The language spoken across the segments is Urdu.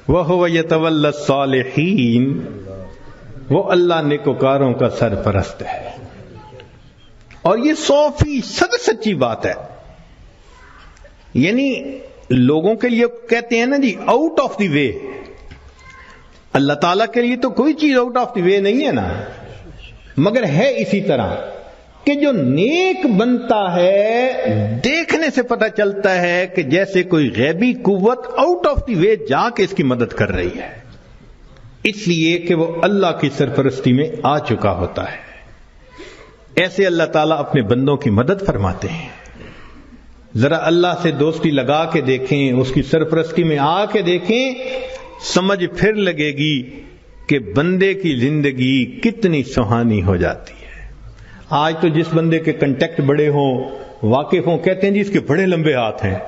وَهُوَ يَتَوَلَّى الصَّالِحِينَ، وہ اللہ نیکوکاروں کا سرپرست ہے. اور یہ 100% سچی بات ہے. یعنی لوگوں کے لیے کہتے ہیں نا جی آؤٹ آف دی وے، اللہ تعالیٰ کے لیے تو کوئی چیز آؤٹ آف دی وے نہیں ہے نا، مگر ہے اسی طرح کہ جو نیک بنتا ہے دیکھنے سے پتہ چلتا ہے کہ جیسے کوئی غیبی قوت آؤٹ آف دی وے جا کے اس کی مدد کر رہی ہے، اس لیے کہ وہ اللہ کی سرپرستی میں آ چکا ہوتا ہے. ایسے اللہ تعالیٰ اپنے بندوں کی مدد فرماتے ہیں. ذرا اللہ سے دوستی لگا کے دیکھیں، اس کی سرپرستی میں آ کے دیکھیں، سمجھ پھر لگے گی کہ بندے کی زندگی کتنی سہانی ہو جاتی ہے. آج تو جس بندے کے کنٹیکٹ بڑے ہوں، واقف ہوں، کہتے ہیں جی اس کے بڑے لمبے ہاتھ ہیں،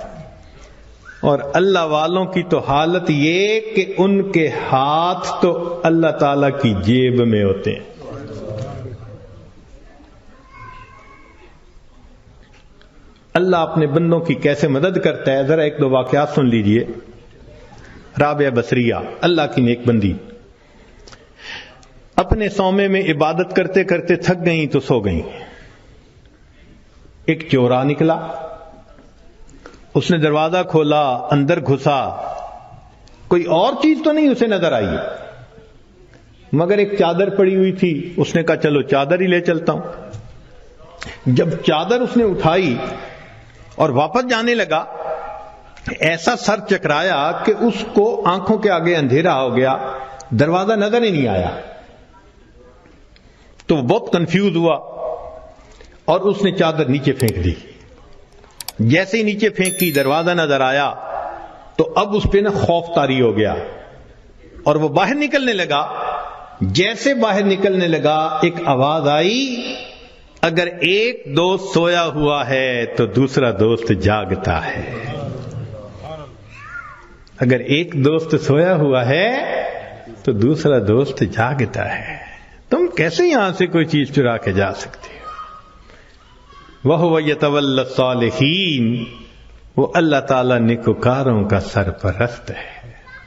اور اللہ والوں کی تو حالت یہ کہ ان کے ہاتھ تو اللہ تعالی کی جیب میں ہوتے ہیں. اللہ اپنے بندوں کی کیسے مدد کرتا ہے، ذرا ایک دو واقعات سن لیجئے. رابعہ بصریہ اللہ کی نیک بندی اپنے صومعے میں عبادت کرتے کرتے تھک گئیں تو سو گئیں. ایک چورا نکلا، اس نے دروازہ کھولا، اندر گھسا، کوئی اور چیز تو نہیں اسے نظر آئی، مگر ایک چادر پڑی ہوئی تھی. اس نے کہا چلو چادر ہی لے چلتا ہوں. جب چادر اس نے اٹھائی اور واپس جانے لگا، ایسا سر چکرایا کہ اس کو آنکھوں کے آگے اندھیرا ہو گیا، دروازہ نظر ہی نہیں آیا. تو وہ بہت کنفیوز ہوا اور اس نے چادر نیچے پھینک دی. جیسے ہی نیچے پھینکی دروازہ نظر آیا تو اب اس پہ نا خوف طاری ہو گیا اور وہ باہر نکلنے لگا. جیسے باہر نکلنے لگا ایک آواز آئی، اگر ایک دوست سویا ہوا ہے تو دوسرا دوست جاگتا ہے. اگر ایک دوست سویا ہوا ہے تو دوسرا دوست جاگتا ہے. تم کیسے یہاں سے کوئی چیز چرا کے جا سکتے ہو؟ وَهُوَ يَتَوَلَّى الصَّالِحِينَ، وہ اللہ تعالیٰ نیکوکاروں کا سرپرست ہے،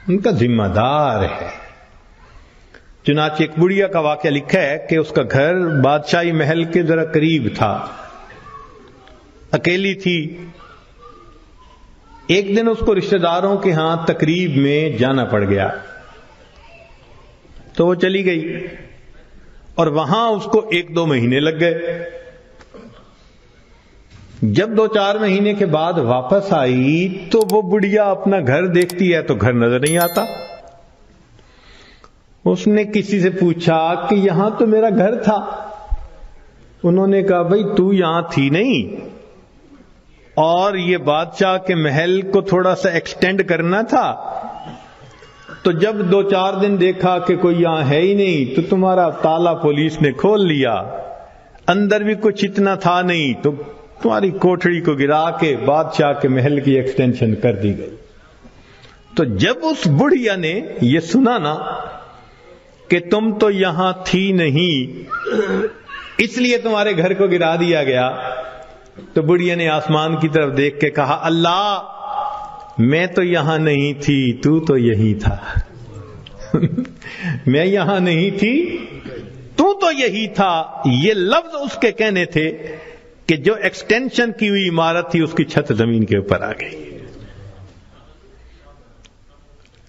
ان کا ذمہ دار ہے. چنانچہ ایک بڑھیا کا واقعہ لکھا ہے کہ اس کا گھر بادشاہی محل کے ذرا قریب تھا، اکیلی تھی. ایک دن اس کو رشتہ داروں کے ہاں تقریب میں جانا پڑ گیا تو وہ چلی گئی، اور وہاں اس کو 1-2 مہینے لگ گئے. جب 2-4 مہینے کے بعد واپس آئی تو وہ بڑھیا اپنا گھر دیکھتی ہے تو گھر نظر نہیں آتا. اس نے کسی سے پوچھا کہ یہاں تو میرا گھر تھا. انہوں نے کہا بھئی تو یہاں تھی نہیں، اور یہ بادشاہ کے محل کو تھوڑا سا ایکسٹینڈ کرنا تھا، تو جب 2-4 دن دیکھا کہ کوئی یہاں ہے ہی نہیں تو تمہارا تالا پولیس نے کھول لیا، اندر بھی کچھ اتنا تھا نہیں تو تمہاری کوٹھڑی کو گرا کے بادشاہ کے محل کی ایکسٹینشن کر دی گئی. تو جب اس بڑھیا نے یہ سنا نا کہ تم تو یہاں تھی نہیں اس لیے تمہارے گھر کو گرا دیا گیا، تو بڑھیا نے آسمان کی طرف دیکھ کے کہا اللہ میں تو یہاں نہیں تھی، تو یہی تھا. میں یہاں نہیں تھی، تو یہی تھا. یہ لفظ اس کے کہنے تھے کہ جو ایکسٹینشن کی ہوئی عمارت تھی اس کی چھت زمین کے اوپر آ گئی.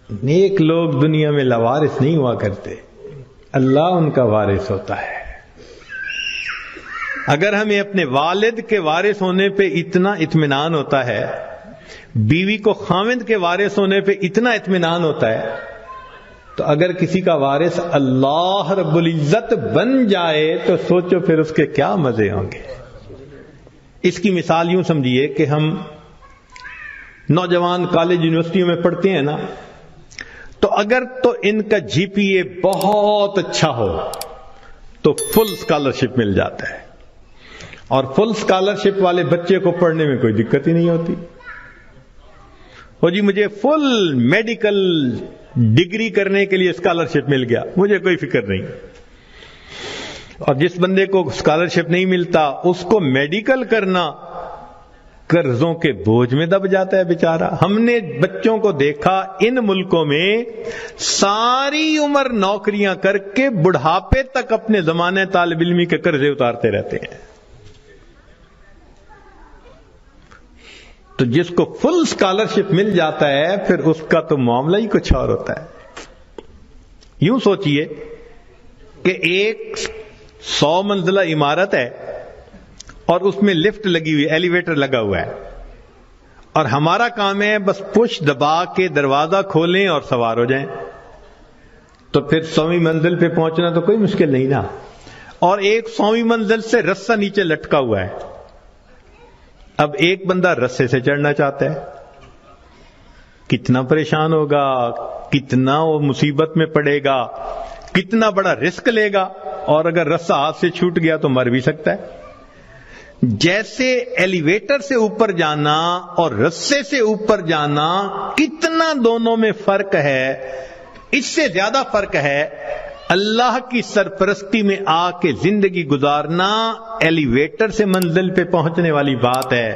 نیک لوگ دنیا میں لاوارث نہیں ہوا کرتے، اللہ ان کا وارث ہوتا ہے. اگر ہمیں اپنے والد کے وارث ہونے پہ اتنا اطمینان ہوتا ہے، بیوی کو خاوند کے وارث ہونے پہ اتنا اطمینان ہوتا ہے، تو اگر کسی کا وارث اللہ رب العزت بن جائے تو سوچو پھر اس کے کیا مزے ہوں گے. اس کی مثال یوں سمجھیے کہ ہم نوجوان کالج یونیورسٹیوں میں پڑھتے ہیں نا، تو اگر تو ان کا جی پی اے بہت اچھا ہو تو فل اسکالرشپ مل جاتا ہے، اور فل اسکالرشپ والے بچے کو پڑھنے میں کوئی دقت ہی نہیں ہوتی. وہ جی مجھے فل میڈیکل ڈگری کرنے کے لیے اسکالرشپ مل گیا، مجھے کوئی فکر نہیں. اور جس بندے کو اسکالرشپ نہیں ملتا اس کو میڈیکل کرنا قرضوں کے بوجھ میں دب جاتا ہے بیچارہ. ہم نے بچوں کو دیکھا ان ملکوں میں ساری عمر نوکریاں کر کے بڑھاپے تک اپنے زمانے طالب علمی کے قرضے اتارتے رہتے ہیں. تو جس کو فل اسکالرشپ مل جاتا ہے پھر اس کا تو معاملہ ہی کچھ اور ہوتا ہے. یوں سوچئے کہ ایک 100 منزلہ عمارت ہے اور اس میں لفٹ لگی ہوئی, ایلیویٹر لگا ہوا ہے, اور ہمارا کام ہے بس پش دبا کے دروازہ کھولیں اور سوار ہو جائیں. تو پھر 100ویں منزل پہ پہنچنا تو کوئی مشکل نہیں نا. اور ایک 100ویں منزل سے رسہ نیچے لٹکا ہوا ہے. اب ایک بندہ رسے سے چڑھنا چاہتا ہے, کتنا پریشان ہوگا, کتنا وہ مصیبت میں پڑے گا, کتنا بڑا رسک لے گا, اور اگر رسہ ہاتھ سے چھوٹ گیا تو مر بھی سکتا ہے. جیسے ایلیویٹر سے اوپر جانا اور رسے سے اوپر جانا کتنا دونوں میں فرق ہے, اس سے زیادہ فرق ہے اللہ کی سرپرستی میں آ کے زندگی گزارنا ایلیویٹر سے منزل پہ پہنچنے والی بات ہے,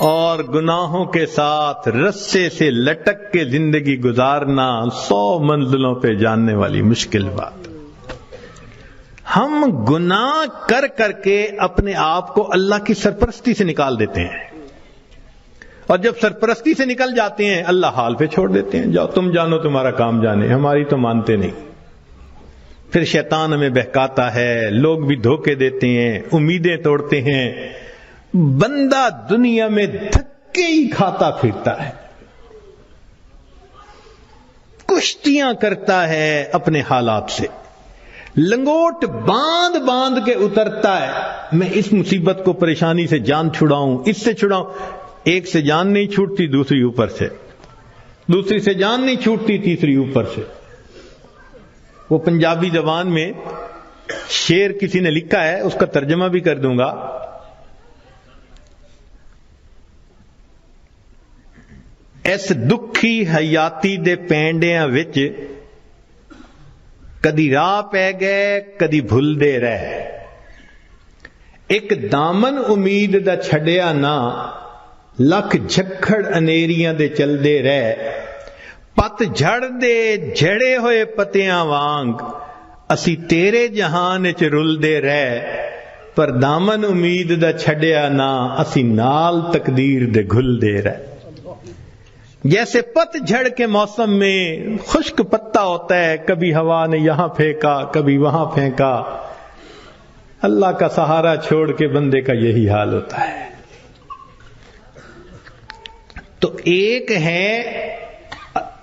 اور گناہوں کے ساتھ رسے سے لٹک کے زندگی گزارنا 100 منزلوں پہ جاننے والی مشکل بات. ہم گناہ کر کر کے اپنے آپ کو اللہ کی سرپرستی سے نکال دیتے ہیں, اور جب سرپرستی سے نکل جاتے ہیں اللہ حال پہ چھوڑ دیتے ہیں, جاؤ تم جانو تمہارا کام جانے, ہماری تو مانتے نہیں. پھر شیطان ہمیں بہکاتا ہے, لوگ بھی دھوکے دیتے ہیں, امیدیں توڑتے ہیں, بندہ دنیا میں دھکے ہی کھاتا پھرتا ہے, کشتیاں کرتا ہے اپنے حالات سے, لنگوٹ باندھ باندھ کے اترتا ہے. میں اس مصیبت کو پریشانی سے جان چھڑاؤں, اس سے چھڑاؤں. ایک سے جان نہیں چھوٹتی, دوسری اوپر سے, دوسری سے جان نہیں چھوٹتی, تیسری اوپر سے. وہ پنجابی زبان میں شعر کسی نے لکھا ہے, اس کا ترجمہ بھی کر دوں گا. اس دکھی حیاتی دے پینڈیاں وچ کدی راہ پہ گئے کدی بھول دے رہے, ایک دامن امید دا چھڑیا نہ, لکھ جھکڑ انیریاں دے چل دے رہے. پت جھڑ دے جھڑے ہوئے پتیاں وانگ اسی تیرے جہان چ رل دے رہے, پر دامن امید دا چھڑیا نہ, اسی نال تقدیر دے گھل دے رہے. جیسے پت جھڑ کے موسم میں خشک پتا ہوتا ہے, کبھی ہوا نے یہاں پھینکا کبھی وہاں پھینکا, اللہ کا سہارا چھوڑ کے بندے کا یہی حال ہوتا ہے. تو ایک ہے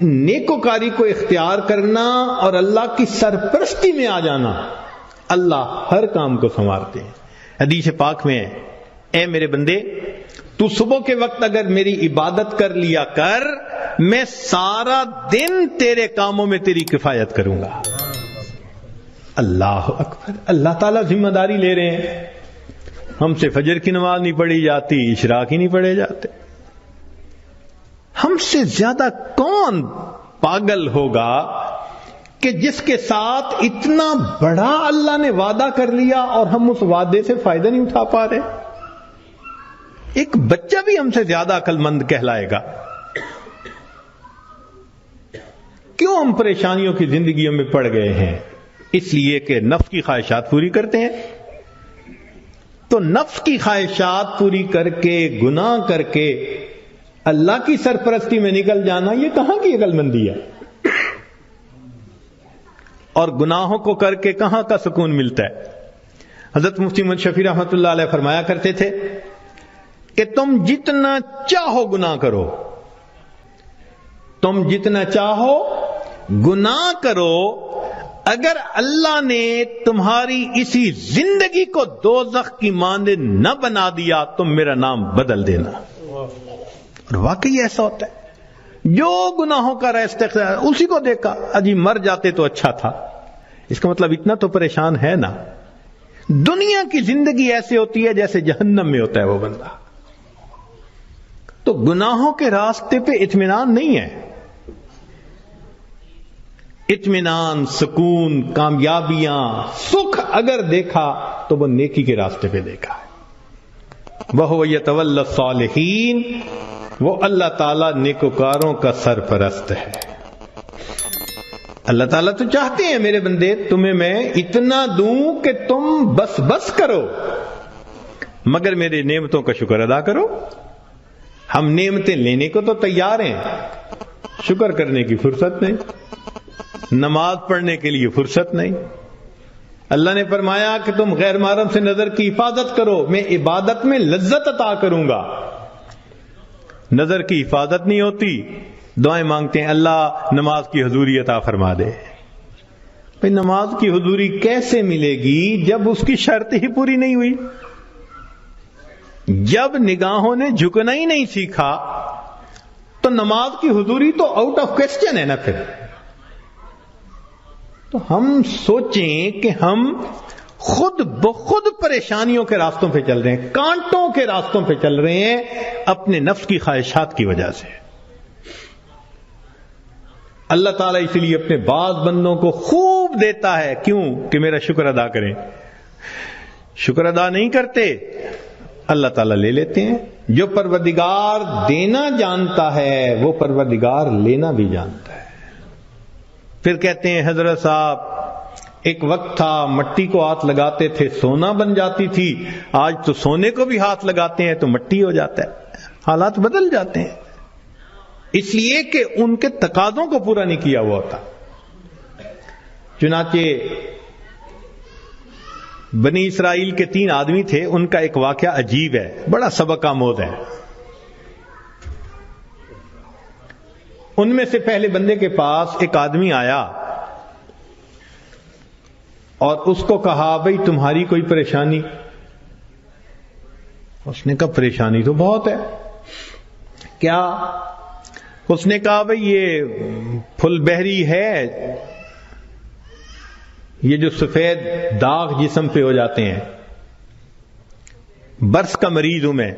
نیکوکاری کو اختیار کرنا اور اللہ کی سرپرستی میں آ جانا, اللہ ہر کام کو سنوارتے ہیں. حدیث پاک میں اے میرے بندے, تو صبح کے وقت اگر میری عبادت کر لیا کر, میں سارا دن تیرے کاموں میں تیری کفایت کروں گا. اللہ اکبر, اللہ تعالیٰ ذمہ داری لے رہے ہیں. ہم سے فجر کی نماز نہیں پڑھی جاتی, اشراق ہی نہیں پڑھے جاتے. ہم سے زیادہ کون پاگل ہوگا کہ جس کے ساتھ اتنا بڑا اللہ نے وعدہ کر لیا اور ہم اس وعدے سے فائدہ نہیں اٹھا پا رہے. ایک بچہ بھی ہم سے زیادہ عقل مند کہلائے گا. کیوں ہم پریشانیوں کی زندگیوں میں پڑ گئے ہیں؟ اس لیے کہ نفس کی خواہشات پوری کرتے ہیں. تو نفس کی خواہشات پوری کر کے, گناہ کر کے اللہ کی سرپرستی میں نکل جانا, یہ کہاں کی عقل مندی ہے؟ اور گناہوں کو کر کے کہاں کا سکون ملتا ہے؟ حضرت مفتی محمد شفیع رحمۃ اللہ علیہ فرمایا کرتے تھے کہ تم جتنا چاہو گناہ کرو, تم جتنا چاہو گناہ کرو, اگر اللہ نے تمہاری اسی زندگی کو دوزخ کی مانند نہ بنا دیا, تم میرا نام بدل دینا. اور واقعی ایسا ہوتا ہے. جو گناہوں کا استغفار اسی کو دیکھا, اجی مر جاتے تو اچھا تھا. اس کا مطلب اتنا تو پریشان ہے نا. دنیا کی زندگی ایسے ہوتی ہے جیسے جہنم میں ہوتا ہے وہ بندہ. تو گناہوں کے راستے پہ اطمینان نہیں ہے. اطمینان, سکون, کامیابیاں, سکھ اگر دیکھا تو وہ نیکی کے راستے پہ دیکھا ہے. وَهُوَ يَتَوَلَّى الصَّالِحِينَ، وہ اللہ تعالیٰ نیکوکاروں کا سرپرست ہے۔ اللہ تعالیٰ تو چاہتے ہیں میرے بندے تمہیں میں اتنا دوں کہ تم بس بس کرو، مگر میرے نعمتوں کا شکر ادا کرو۔ ہم نعمتیں لینے کو تو تیار ہیں، شکر کرنے کی فرصت نہیں، نماز پڑھنے کے لیے فرصت نہیں۔ اللہ نے فرمایا کہ تم غیر محرم سے نظر کی حفاظت کرو، میں عبادت میں لذت عطا کروں گا۔ نظر کی حفاظت نہیں ہوتی، دعائیں مانگتے ہیں اللہ نماز کی حضوری عطا فرما دے۔ بھئی نماز کی حضوری کیسے ملے گی جب اس کی شرط ہی پوری نہیں ہوئی؟ جب نگاہوں نے جھکنا ہی نہیں سیکھا تو نماز کی حضوری تو آؤٹ آف کوسچن ہے نا۔ پھر تو ہم سوچیں کہ ہم خود بخود پریشانیوں کے راستوں پہ چل رہے ہیں، کانٹوں کے راستوں پہ چل رہے ہیں اپنے نفس کی خواہشات کی وجہ سے۔ اللہ تعالیٰ اسی لیے اپنے بعض بندوں کو خوب دیتا ہے، کیوں؟ کہ میرا شکر ادا کریں۔ شکر ادا نہیں کرتے، اللہ تعالیٰ لے لیتے ہیں۔ جو پروردگار دینا جانتا ہے وہ پروردگار لینا بھی جانتا ہے۔ پھر کہتے ہیں حضرت صاحب ایک وقت تھا مٹی کو ہاتھ لگاتے تھے سونا بن جاتی تھی، آج تو سونے کو بھی ہاتھ لگاتے ہیں تو مٹی ہو جاتا ہے۔ حالات بدل جاتے ہیں، اس لیے کہ ان کے تقاضوں کو پورا نہیں کیا ہوا ہوتا۔ چنانچہ بنی اسرائیل کے 3 آدمی تھے، ان کا ایک واقعہ عجیب ہے، بڑا سبق آموز ہے۔ ان میں سے پہلے بندے کے پاس ایک آدمی آیا اور اس کو کہا بھئی تمہاری کوئی پریشانی؟ اس نے کہا پریشانی تو بہت ہے۔ کیا؟ اس نے کہا بھئی یہ پھل بہری ہے، یہ جو سفید داغ جسم پہ ہو جاتے ہیں، برس کا مریض ہوں میں،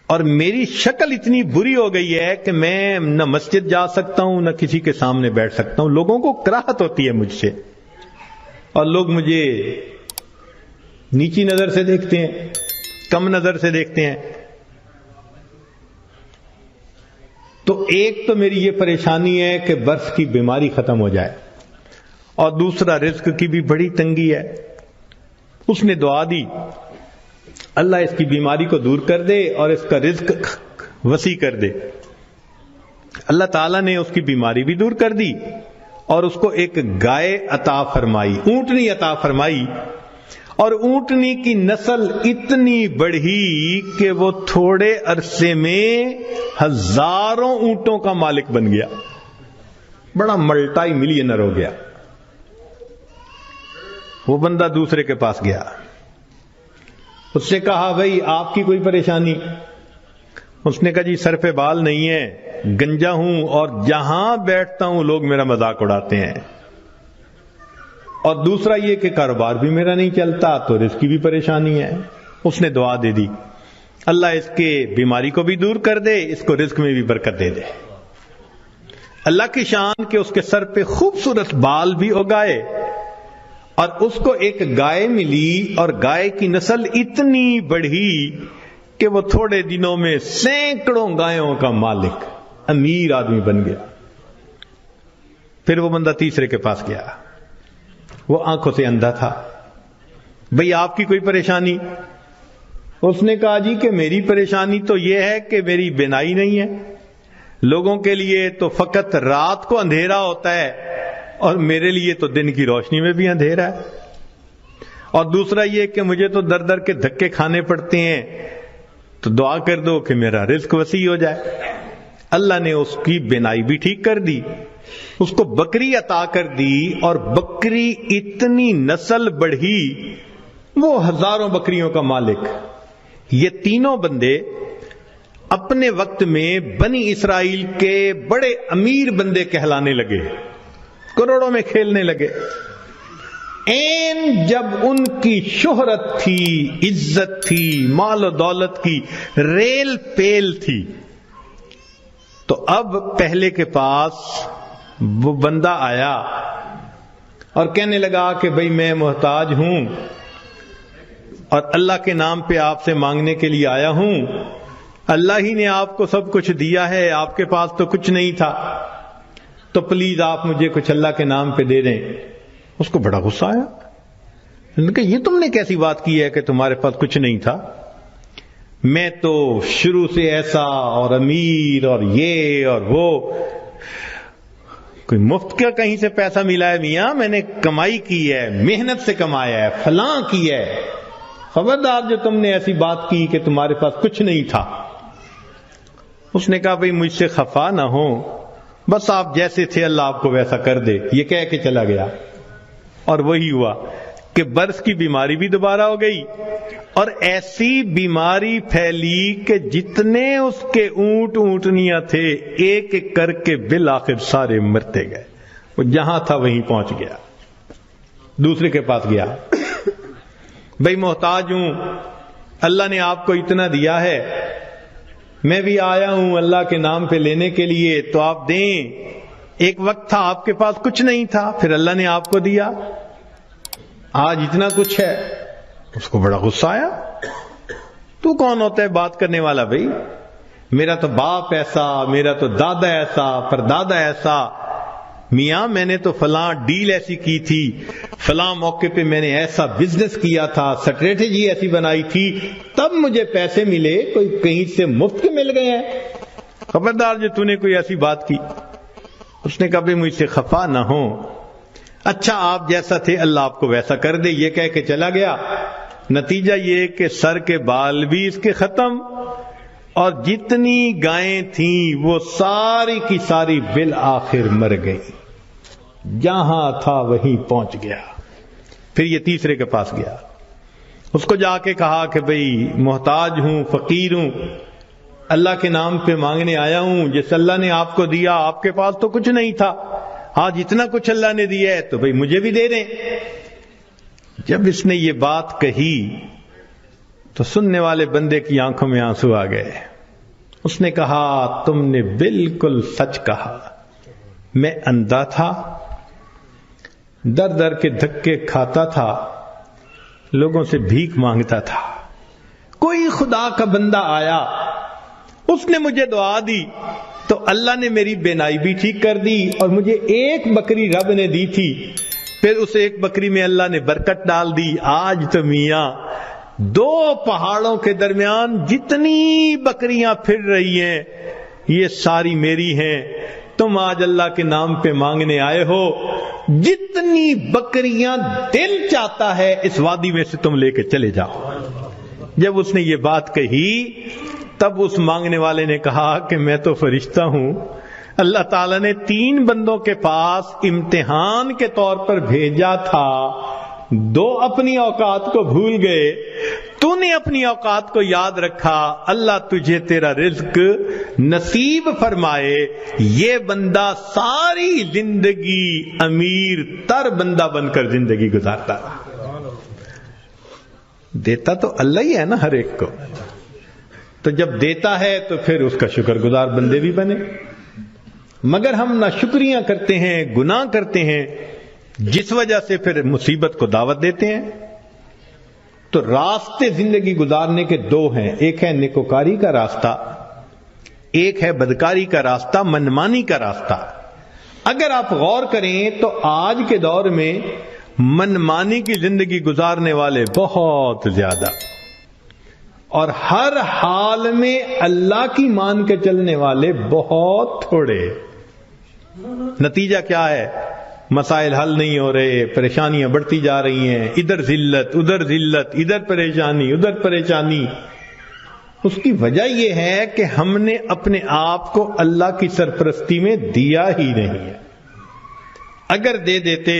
اور میری شکل اتنی بری ہو گئی ہے کہ میں نہ مسجد جا سکتا ہوں نہ کسی کے سامنے بیٹھ سکتا ہوں، لوگوں کو کراہت ہوتی ہے مجھ سے، اور لوگ مجھے نیچی نظر سے دیکھتے ہیں، کم نظر سے دیکھتے ہیں۔ تو ایک تو میری یہ پریشانی ہے کہ برس کی بیماری ختم ہو جائے، اور دوسرا رزق کی بھی بڑی تنگی ہے۔ اس نے دعا دی اللہ اس کی بیماری کو دور کر دے اور اس کا رزق وسیع کر دے۔ اللہ تعالیٰ نے اس کی بیماری بھی دور کر دی اور اس کو ایک گائے عطا فرمائی، اونٹنی عطا فرمائی، اور اونٹنی کی نسل اتنی بڑھی کہ وہ تھوڑے عرصے میں ہزاروں اونٹوں کا مالک بن گیا، بڑا ملٹائی ملینر ہو گیا۔ وہ بندہ دوسرے کے پاس گیا، اس سے کہا بھئی آپ کی کوئی پریشانی؟ اس نے کہا جی سر پہ بال نہیں ہے، گنجا ہوں، اور جہاں بیٹھتا ہوں لوگ میرا مذاق اڑاتے ہیں، اور دوسرا یہ کہ کاروبار بھی میرا نہیں چلتا، تو رزق کی بھی پریشانی ہے۔ اس نے دعا دے دی اللہ اس کے بیماری کو بھی دور کر دے، اس کو رزق میں بھی برکت دے دے۔ اللہ کی شان کہ اس کے سر پہ خوبصورت بال بھی اگائے، اور اس کو ایک گائے ملی، اور گائے کی نسل اتنی بڑھی کہ وہ تھوڑے دنوں میں سینکڑوں گایوں کا مالک، امیر آدمی بن گیا۔ پھر وہ بندہ تیسرے کے پاس گیا، وہ آنکھوں سے اندھا تھا، بھئی آپ کی کوئی پریشانی؟ اس نے کہا جی کہ میری پریشانی تو یہ ہے کہ میری بینائی نہیں ہے، لوگوں کے لیے تو فقط رات کو اندھیرا ہوتا ہے اور میرے لیے تو دن کی روشنی میں بھی اندھیرا ہے، اور دوسرا یہ کہ مجھے تو در در کے دھکے کھانے پڑتے ہیں، تو دعا کر دو کہ میرا رزق وسیع ہو جائے۔ اللہ نے اس کی بینائی بھی ٹھیک کر دی، اس کو بکری عطا کر دی، اور بکری اتنی نسل بڑھی وہ ہزاروں بکریوں کا مالک۔ یہ تینوں بندے اپنے وقت میں بنی اسرائیل کے بڑے امیر بندے کہلانے لگے، کروڑوں میں کھیلنے لگے۔ این جب ان کی شہرت تھی، عزت تھی، مال و دولت کی ریل پیل تھی، تو اب پہلے کے پاس وہ بندہ آیا اور کہنے لگا کہ بھئی میں محتاج ہوں، اور اللہ کے نام پہ آپ سے مانگنے کے لیے آیا ہوں، اللہ ہی نے آپ کو سب کچھ دیا ہے، آپ کے پاس تو کچھ نہیں تھا، تو پلیز آپ مجھے کچھ اللہ کے نام پہ دے دیں۔ اس کو بڑا غصہ آیا، انہوں نے کہا یہ تم نے کیسی بات کی ہے کہ تمہارے پاس کچھ نہیں تھا؟ میں تو شروع سے ایسا اور امیر اور یہ اور وہ، کوئی مفت کا کہیں سے پیسہ ملا ہے میاں؟ میں نے کمائی کی ہے، محنت سے کمایا ہے، فلاں کی ہے، خبردار جو تم نے ایسی بات کی کہ تمہارے پاس کچھ نہیں تھا۔ اس نے کہا بھئی مجھ سے خفا نہ ہو، بس آپ جیسے تھے اللہ آپ کو ویسا کر دے، یہ کہہ کے چلا گیا۔ اور وہی ہوا کہ برس کی بیماری بھی دوبارہ ہو گئی، اور ایسی بیماری پھیلی کہ جتنے اس کے اونٹ اونٹنیاں تھے ایک ایک کر کے بالآخر سارے مرتے گئے۔ وہ جہاں تھا وہیں پہنچ گیا، دوسرے کے پاس گیا، بھئی محتاج ہوں، اللہ نے آپ کو اتنا دیا ہے، میں بھی آیا ہوں اللہ کے نام پہ لینے کے لیے، تو آپ دیں۔ ایک وقت تھا آپ کے پاس کچھ نہیں تھا، پھر اللہ نے آپ کو دیا، آج اتنا کچھ ہے۔ اس کو بڑا غصہ آیا، تو کون ہوتا ہے بات کرنے والا؟ بھائی میرا تو باپ ایسا، میرا تو دادا ایسا، پردادا ایسا، میاں میں نے تو فلاں ڈیل ایسی کی تھی، فلاں موقع پہ میں نے ایسا بزنس کیا تھا، اسٹریٹجی ایسی بنائی تھی، تب مجھے پیسے ملے، کوئی کہیں سے مفت کے مل گئے ہیں؟ خبردار جو تو نے کوئی ایسی بات کی۔ اس نے کہا بھی مجھ سے خفا نہ ہو، اچھا آپ جیسا تھے اللہ آپ کو ویسا کر دے، یہ کہہ کے چلا گیا۔ نتیجہ یہ کہ سر کے بال بھی اس کے ختم، اور جتنی گائیں تھیں وہ ساری کی ساری بالآخر مر گئی، جہاں تھا وہیں پہنچ گیا۔ پھر یہ تیسرے کے پاس گیا، اس کو جا کے کہا کہ بھئی محتاج ہوں، فقیر ہوں، اللہ کے نام پہ مانگنے آیا ہوں، جس اللہ نے آپ کو دیا آپ کے پاس تو کچھ نہیں تھا، آج اتنا کچھ اللہ نے دیا ہے تو بھئی مجھے بھی دے دیں۔ جب اس نے یہ بات کہی تو سننے والے بندے کی آنکھوں میں آنسو آ گئے۔ اس نے کہا تم نے بالکل سچ کہا، میں اندھا تھا، در در کے دھکے کھاتا تھا، لوگوں سے بھیک مانگتا تھا، کوئی خدا کا بندہ آیا، اس نے مجھے دعا دی تو اللہ نے میری بینائی بھی ٹھیک کر دی، اور مجھے ایک بکری رب نے دی تھی، پھر اس ایک بکری میں اللہ نے برکت ڈال دی۔ آج تو میاں دو پہاڑوں کے درمیان جتنی بکریاں پھر رہی ہیں یہ ساری میری ہیں، تم آج اللہ کے نام پہ مانگنے آئے ہو، جتنی بکریاں دل چاہتا ہے اس وادی میں سے تم لے کے چلے جاؤ۔ جب اس نے یہ بات کہی تب اس مانگنے والے نے کہا کہ میں تو فرشتہ ہوں، اللہ تعالیٰ نے 3 بندوں کے پاس امتحان کے طور پر بھیجا تھا، 2 اپنی اوقات کو بھول گئے، تو نے اپنی اوقات کو یاد رکھا، اللہ تجھے تیرا رزق نصیب فرمائے۔ یہ بندہ ساری زندگی امیر تر بندہ بن کر زندگی گزارتا رہا۔ دیتا تو اللہ ہی ہے نا ہر ایک کو، تو جب دیتا ہے تو پھر اس کا شکر گزار بندے بھی بنے، مگر ہم نہ شکریاں کرتے ہیں، گناہ کرتے ہیں، جس وجہ سے پھر مصیبت کو دعوت دیتے ہیں۔ تو راستے زندگی گزارنے کے 2 ہیں، ایک ہے نیکوکاری کا راستہ، ایک ہے بدکاری کا راستہ، منمانی کا راستہ۔ اگر آپ غور کریں تو آج کے دور میں منمانی کی زندگی گزارنے والے بہت زیادہ، اور ہر حال میں اللہ کی مان کے چلنے والے بہت تھوڑے۔ نتیجہ کیا ہے؟ مسائل حل نہیں ہو رہے، پریشانیاں بڑھتی جا رہی ہیں، ادھر ذلت ادھر ذلت، ادھر پریشانی ادھر پریشانی۔ اس کی وجہ یہ ہے کہ ہم نے اپنے آپ کو اللہ کی سرپرستی میں دیا ہی نہیں ہے۔ اگر دے دیتے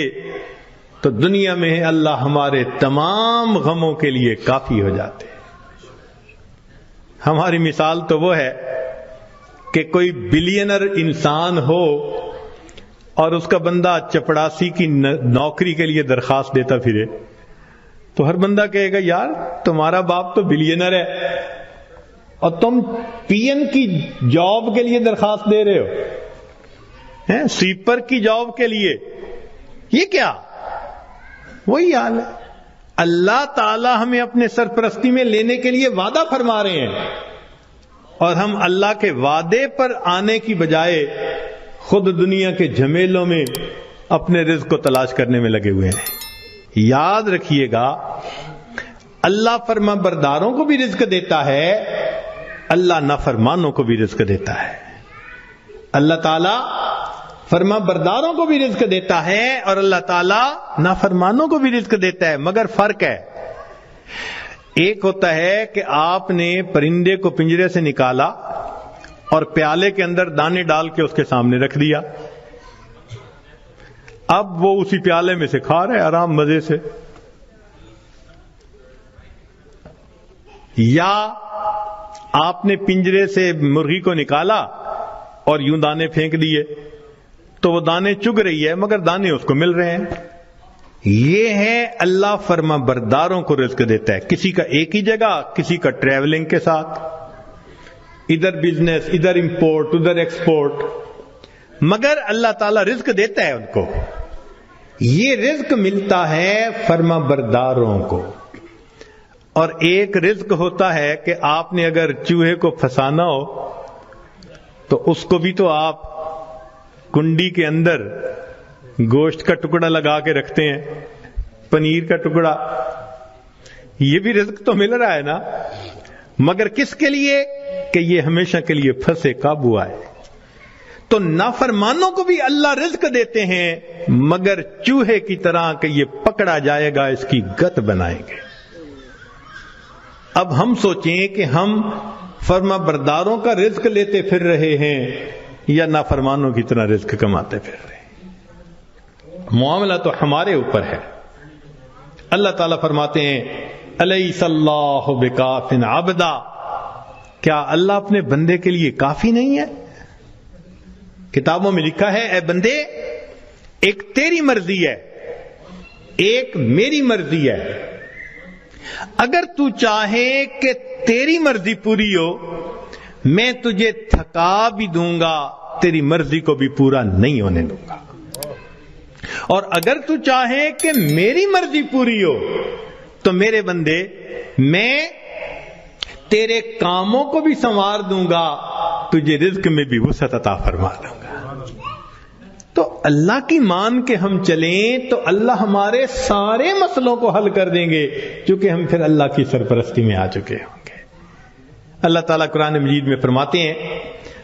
تو دنیا میں اللہ ہمارے تمام غموں کے لیے کافی ہو جاتے۔ ہماری مثال تو وہ ہے کہ کوئی بلینر انسان ہو اور اس کا بندہ چپڑاسی کی نوکری کے لیے درخواست دیتا پھرے، تو ہر بندہ کہے گا یار تمہارا باپ تو بلینر ہے اور تم پی این کی جاب کے لیے درخواست دے رہے ہو، سویپر کی جاب کے لیے، یہ کیا؟ وہی حال ہے۔ اللہ تعالی ہمیں اپنے سرپرستی میں لینے کے لیے وعدہ فرما رہے ہیں اور ہم اللہ کے وعدے پر آنے کی بجائے خود دنیا کے جھمیلوں میں اپنے رزق کو تلاش کرنے میں لگے ہوئے ہیں۔ یاد رکھیے گا، اللہ فرما برداروں کو بھی رزق دیتا ہے، اللہ نافرمانوں کو بھی رزق دیتا ہے۔ اللہ تعالیٰ فرما برداروں کو بھی رزق دیتا ہے اور اللہ تعالیٰ نافرمانوں کو بھی رزق دیتا ہے، مگر فرق ہے۔ ایک ہوتا ہے کہ آپ نے پرندے کو پنجرے سے نکالا اور پیالے کے اندر دانے ڈال کے اس کے سامنے رکھ دیا، اب وہ اسی پیالے میں سے کھا رہے آرام مزے سے۔ یا آپ نے پنجرے سے مرغی کو نکالا اور یوں دانے پھینک دیے تو وہ دانے چگ رہی ہے مگر دانے اس کو مل رہے ہیں۔ یہ ہے اللہ فرما برداروں کو رزق دیتا ہے، کسی کا ایک ہی جگہ، کسی کا ٹریولنگ کے ساتھ، ادھر بزنس، ادھر امپورٹ، ادھر ایکسپورٹ، مگر اللہ تعالیٰ رزق دیتا ہے ان کو۔ یہ رزق ملتا ہے فرما برداروں کو۔ اور ایک رزق ہوتا ہے کہ آپ نے اگر چوہے کو پھنسانا ہو تو اس کو بھی تو آپ کنڈی کے اندر گوشت کا ٹکڑا لگا کے رکھتے ہیں، پنیر کا ٹکڑا، یہ بھی رزق تو مل رہا ہے نا، مگر کس کے لیے؟ کہ یہ ہمیشہ کے لیے پھنسے، قابو آئے۔ تو نافرمانوں کو بھی اللہ رزق دیتے ہیں مگر چوہے کی طرح کہ یہ پکڑا جائے گا، اس کی گت بنائیں گے۔ اب ہم سوچیں کہ ہم فرما برداروں کا رزق لیتے پھر رہے ہیں یا نافرمانوں کی طرح رزق کماتے پھر رہے ہیں۔ معاملہ تو ہمارے اوپر ہے۔ اللہ تعالیٰ فرماتے ہیں الیس اللہ بکاف عبدا، کیا اللہ اپنے بندے کے لیے کافی نہیں ہے؟ کتابوں میں لکھا ہے اے بندے، ایک تیری مرضی ہے، ایک میری مرضی ہے، اگر تو چاہے کہ تیری مرضی پوری ہو میں تجھے تھکا بھی دوں گا، تیری مرضی کو بھی پورا نہیں ہونے دوں گا، اور اگر تو چاہے کہ میری مرضی پوری ہو تو میرے بندے میں تیرے کاموں کو بھی سنوار دوں گا، تجھے رزق میں بھی وسعت عطا فرما دوں گا۔ تو اللہ کی مان کے ہم چلیں تو اللہ ہمارے سارے مسئلوں کو حل کر دیں گے، کیونکہ ہم پھر اللہ کی سرپرستی میں آ چکے ہوں گے۔ اللہ تعالیٰ قرآن مجید میں فرماتے ہیں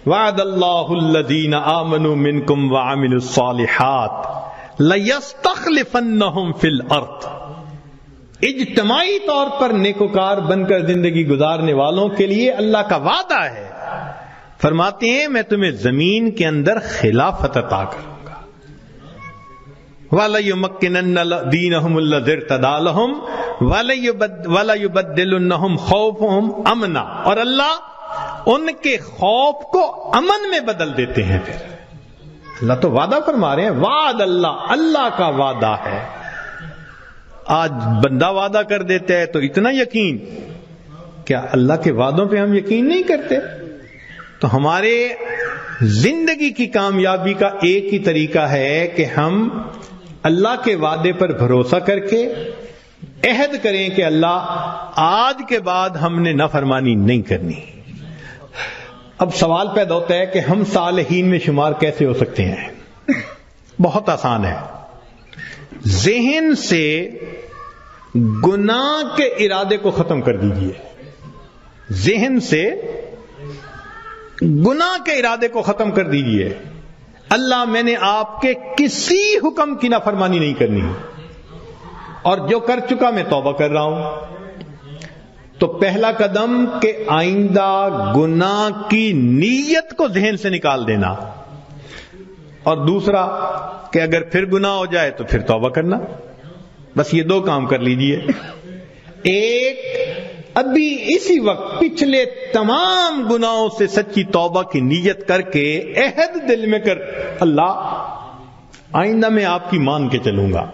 وعد اللہ الذین آمنوا منکم وعملوا الصالحات لیستخلفنہم فی الارض، اجتماعی طور پر نیکوکار بن کر زندگی گزارنے والوں کے لیے اللہ کا وعدہ ہے، فرماتے ہیں میں تمہیں زمین کے اندر خلافت عطا کروں گا، وَلَيُمَكِّنَنَّ دِينَهُمُ الَّذِي ارْتَضَىٰ لَهُمْ وَلَيُبَدِّلُنَّهُمْ خَوْفَهُمْ أَمْنًا، اور اللہ ان کے خوف کو امن میں بدل دیتے ہیں۔ پھر اللہ تو وعدہ فرما رہے ہیں، وعد اللہ کا وعدہ ہے۔ آج بندہ وعدہ کر دیتا ہے تو اتنا یقین، کیا اللہ کے وعدوں پہ ہم یقین نہیں کرتے؟ تو ہمارے زندگی کی کامیابی کا ایک ہی طریقہ ہے کہ ہم اللہ کے وعدے پر بھروسہ کر کے عہد کریں کہ اللہ آج کے بعد ہم نے نافرمانی نہیں کرنی۔ اب سوال پیدا ہوتا ہے کہ ہم صالحین میں شمار کیسے ہو سکتے ہیں؟ بہت آسان ہے، ذہن سے گناہ کے ارادے کو ختم کر دیجئے، ذہن سے گناہ کے ارادے کو ختم کر دیجئے۔ اللہ میں نے آپ کے کسی حکم کی نافرمانی نہیں کرنی، اور جو کر چکا میں توبہ کر رہا ہوں۔ تو پہلا قدم کہ آئندہ گناہ کی نیت کو ذہن سے نکال دینا، اور دوسرا کہ اگر پھر گناہ ہو جائے تو پھر توبہ کرنا۔ بس یہ دو کام کر لیجئے۔ ایک، ابھی اسی وقت پچھلے تمام گناہوں سے سچی توبہ کی نیت کر کے عہد دل میں کر، اللہ آئندہ میں آپ کی مان کے چلوں گا،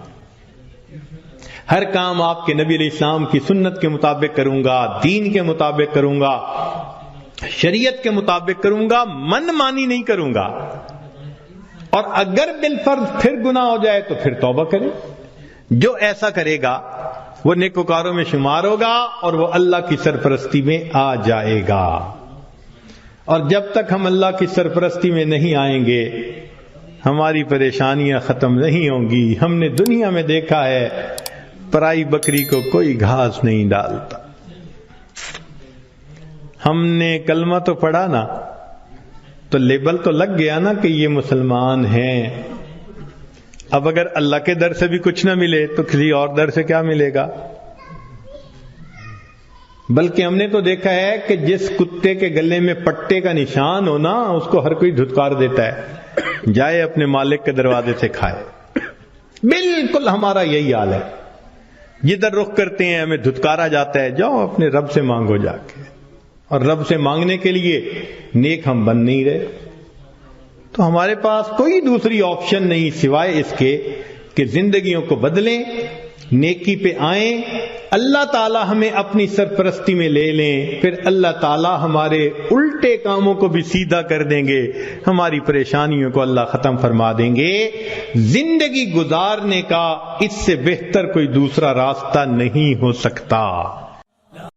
ہر کام آپ کے نبی علیہ السلام کی سنت کے مطابق کروں گا، دین کے مطابق کروں گا، شریعت کے مطابق کروں گا، من مانی نہیں کروں گا۔ اور اگر بالفرض پھر گناہ ہو جائے تو پھر توبہ کرے۔ جو ایسا کرے گا وہ نیکوکاروں میں شمار ہوگا اور وہ اللہ کی سرپرستی میں آ جائے گا. اور جب تک ہم اللہ کی سرپرستی میں نہیں آئیں گے ہماری پریشانیاں ختم نہیں ہوں گی. ہم نے دنیا میں دیکھا ہے پرائی بکری کو کوئی گھاس نہیں ڈالتا. ہم نے کلمہ تو پڑھا نا تو لیبل تو لگ گیا نا کہ یہ مسلمان ہیں. اب اگر اللہ کے در سے بھی کچھ نہ ملے تو کسی اور در سے کیا ملے گا؟ بلکہ ہم نے تو دیکھا ہے کہ جس کتے کے گلے میں پٹے کا نشان ہو نا اس کو ہر کوئی دھتکار دیتا ہے، جائے اپنے مالک کے دروازے سے کھائے. بالکل ہمارا یہی حال ہے. جدھر رخ کرتے ہیں ہمیں دھتکارا جاتا ہے، جاؤ اپنے رب سے مانگو جا کے. اور رب سے مانگنے کے لیے نیک ہم بن نہیں رہے. تو ہمارے پاس کوئی دوسری آپشن نہیں سوائے اس کے کہ زندگیوں کو بدلیں، نیکی پہ آئیں، اللہ تعالی ہمیں اپنی سرپرستی میں لے لیں، پھر اللہ تعالی ہمارے الٹے کاموں کو بھی سیدھا کر دیں گے، ہماری پریشانیوں کو اللہ ختم فرما دیں گے. زندگی گزارنے کا اس سے بہتر کوئی دوسرا راستہ نہیں ہو سکتا.